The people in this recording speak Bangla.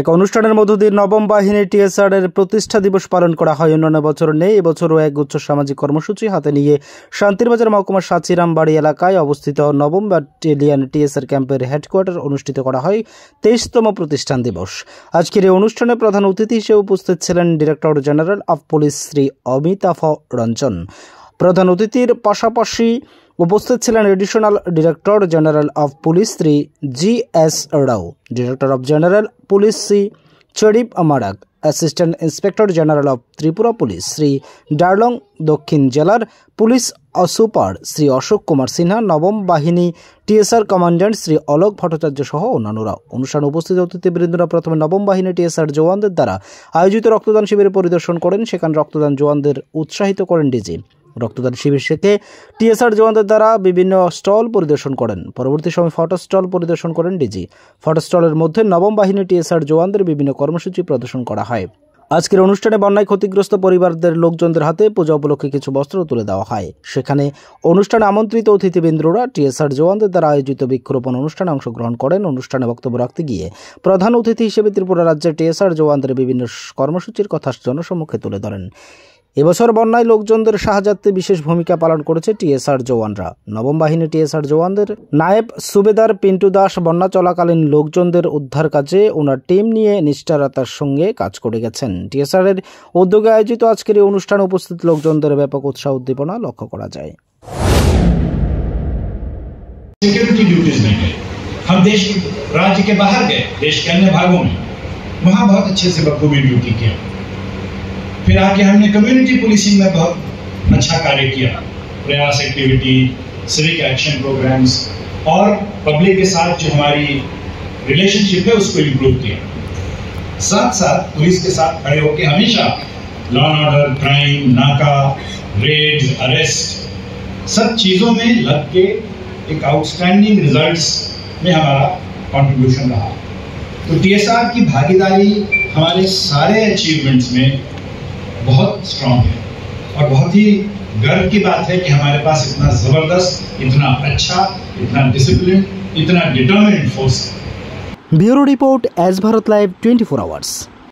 এক অনুষ্ঠানের মধ্য দিয়ে নবম বাহিনী টিএসআর এর প্রতিষ্ঠা দিবস পালন করা হয়। অন্যান্য বছর নেই, এবছরও এক গুচ্ছ সামাজিক কর্মসূচি হাতে নিয়ে শান্তিরবাজার মহকুমার সাচিরামবাড়ি এলাকায় অবস্থিত নবম ব্যাটালিয়ন টিএসআর ক্যাম্পের হেডকোয়ার্টার অনুষ্ঠিত করা হয় 23তম প্রতিষ্ঠান দিবস। আজকের এই অনুষ্ঠানে প্রধান অতিথি হিসেবে উপস্থিত ছিলেন director general of police Shri Amitabh Ranjan. প্রধান অতিথির পাশাপাশি উপস্থিত ছিলেন additional director general of police Shri G S. Rao, director of general police Shri Charip Amarak, assistant inspector general of Tripura police Shri Darlong, দক্ষিণ জেলার পুলিশ সুপার শ্রী অশোক কুমার সিনহা, নবম বাহিনী টিএসআর কমান্ড্যান্ট শ্রী অলোক ভট্টাচার্য সহ অন্যান্যরা। অনুষ্ঠানে উপস্থিত অতিথিবৃন্দরা প্রথমে নবম বাহিনী টিএসআর জওয়ানদের দ্বারা আয়োজিত রক্তদান শিবিরে পরিদর্শন করেন। সেখানে রক্তদান জওয়ানদের উৎসাহিত করেন ডিজি। রক্তদান শিবির শেষে টিএসআর জওয়ানদের দ্বারা বিভিন্ন স্টল পরিদর্শন করেন। পরবর্তী সময় ফটো স্টল পরিদর্শন করেন ডিজি। ফটো স্টলের মধ্যে নবম বাহিনী টিএসআর জওয়ানদের বিভিন্ন কর্মসূচি প্রদর্শন করা হয়। আজকের অনুষ্ঠানে বন্যায় ক্ষতিগ্রস্ত পরিবারদের লোকজনদের হাতে পূজা উপলক্ষে কিছু বস্ত্র তুলে দেওয়া হয়। সেখানে অনুষ্ঠানে আমন্ত্রিত অতিথিবৃন্দরা টিএসআর জওয়ানদের দ্বারা আয়োজিত বৃক্ষরোপণ অনুষ্ঠানে অংশগ্রহণ করেন। অনুষ্ঠানে বক্তব্য রাখতে গিয়ে প্রধান অতিথি হিসেবে ত্রিপুরা রাজ্যের টিএসআর জওয়ানদের বিভিন্ন কর্মসূচির কথা জনসম্মুখে তুলে ধরেন। এবছর বন্যায় লোকজনদের সাহায্যার্থে বিশেষ ভূমিকা পালন করেছে টিএসআর জওয়ানরা। নবম বাহিনী টিএসআর জওয়ানদের নায়েব সুবেদার পিন্টু দাস বন্যা চলাকালীন লোকজনদের উদ্ধার কাজে ওনার টিম নিয়ে নিষ্ঠারতার সঙ্গে কাজ করে গেছেন। টিএসআর এর উদ্যোগে আয়োজিত আজকের এই অনুষ্ঠানে উপস্থিত লোকজনদের ব্যাপক উৎসাহ উদ্দীপনা লক্ষ্য করা যায়। सिक्योरिटी ड्यूटीज में गए, हम देश राज्य के बाहर गए, देश के अन्य भागों में, वहां बहुत अच्छे से बखूबी ड्यूटी किया। फिर आके हमने कम्युनिटी पुलिसिंग में बहुत अच्छा कार्य किया, प्रयास एक्टिविटी, सिविक एक्शन प्रोग्राम्स और पब्लिक के साथ जो हमारी रिलेशनशिप है उसको इम्प्रूव किया। साथ साथ पुलिस के साथ खड़े होकर हमेशा लॉ एंड ऑर्डर, क्राइम, नाका, रेड, अरेस्ट सब चीजों में लग के एक आउटस्टैंडिंग रिजल्ट्स में हमारा कंट्रीब्यूशन रहा। तो टीएसआर की भागीदारी हमारे सारे अचीवमेंट्स में बहुत स्ट्रांग है और बहुत ही गर्व की बात है कि हमारे पास इतना जबरदस्त, इतना अच्छा, इतना डिसिप्लिन, इतना डिटरमिन्ड फोर्स है। ब्यूरो रिपोर्ट एज भारत लाइव 24 आवर्स।